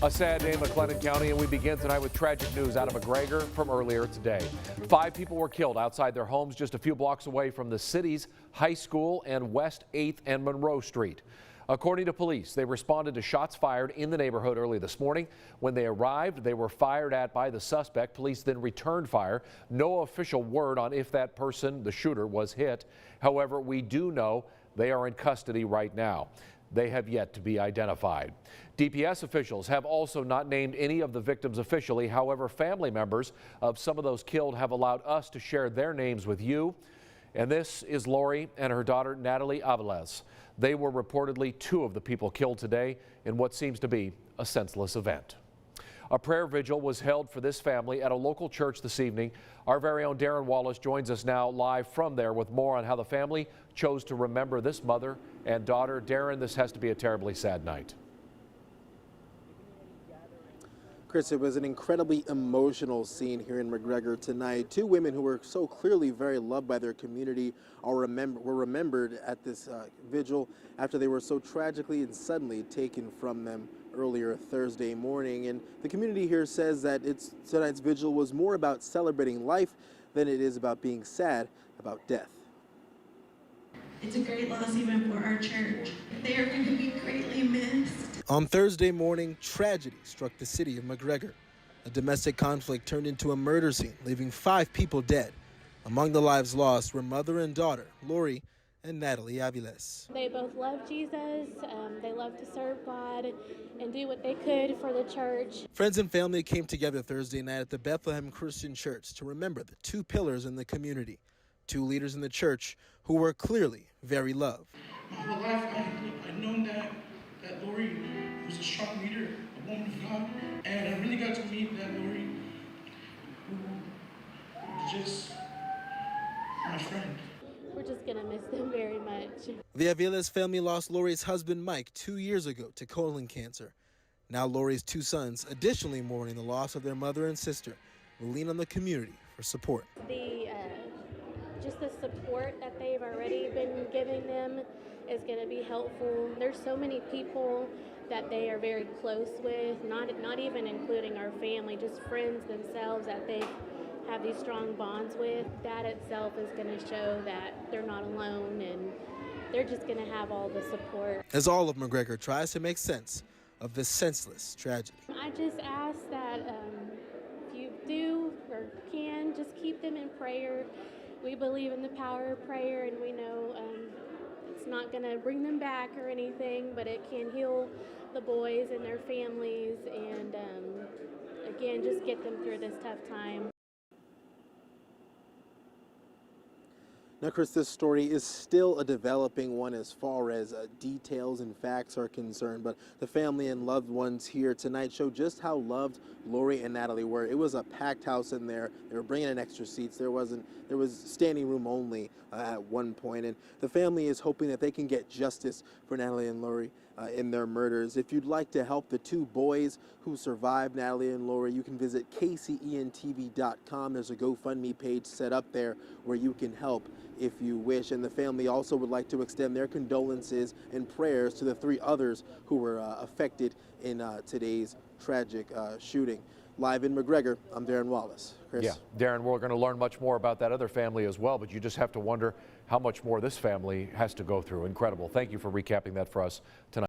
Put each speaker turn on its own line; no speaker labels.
A sad day in McLennan County, and we begin tonight with tragic news out of McGregor from earlier today. 5 people were killed outside their homes just a few blocks away from the city's high school and West 8th and Monroe Street. According to police, they responded to shots fired in the neighborhood early this morning. When they arrived, they were fired at by the suspect. Police then returned fire. No official word on if that person, the shooter, was hit. However, we do know they are in custody right now. They have yet to be identified. DPS officials have also not named any of the victims officially. However, family members of some of those killed have allowed us to share their names with you. And this is Lori and her daughter, Natalie Aviles. They were reportedly 2 of the people killed today in what seems to be a senseless event. A prayer vigil was held for this family at a local church this evening. Our very own Darren Wallace joins us now live from there with more on how the family chose to remember this mother and daughter. Darren, this has to be a terribly sad night.
Chris, it was an incredibly emotional scene here in McGregor tonight. 2 women who were so clearly very loved by their community were remembered at this vigil after they were so tragically and suddenly taken from them earlier Thursday morning. And the community here says that tonight's vigil was more about celebrating life than it is about being sad about death.
It's a great loss even for our church. They are going to be greatly missed.
On Thursday morning, tragedy struck the city of McGregor. A domestic conflict turned into a murder scene, leaving 5 people dead. Among the lives lost were mother and daughter, Lori and Natalie Aviles.
They both love Jesus. They love to serve God and do what they could for the church.
Friends and family came together Thursday night at the Bethlehem Christian Church to remember the 2 pillars in the community, 2 leaders in the church who were clearly very loved.
My whole life, I've known that Lori was a strong leader, a woman of God, and I really got to meet that Lori, who was just my friend.
We're just going to miss them very much.
The Aviles family lost Lori's husband Mike 2 years ago to colon cancer. Now Lori's 2 sons, additionally mourning the loss of their mother and sister, will lean on the community for support.
Just the support that they've already been giving them is going to be helpful. There's so many people that they are very close with, not even including our family, just friends themselves that they have these strong bonds with. That itself is going to show that they're not alone, and they're just going to have all the support.
As all of McGregor tries to make sense of this senseless tragedy.
I just ask that if you do or can, just keep them in prayer. We believe in the power of prayer, and we know it's not going to bring them back or anything, but it can heal the boys and their families, and again, just get them through this tough time.
Now, Chris, this story is still a developing one as far as details and facts are concerned, but the family and loved ones here tonight show just how loved Lori and Natalie were. It was a packed house in there. They were bringing in extra seats. There was standing room only at one point, and the family is hoping that they can get justice for Natalie and Lori in their murders. If you'd like to help the 2 boys who survived Natalie and Lori, you can visit kcentv.com. There's a GoFundMe page set up there where you can help if you wish. And the family also would like to extend their condolences and prayers to the 3 others who were affected in today's tragic shooting. Live in McGregor, I'm Darren Wallace. Chris?
Yeah, Darren, we're going to learn much more about that other family as well, but you just have to wonder how much more this family has to go through. Incredible. Thank you for recapping that for us tonight.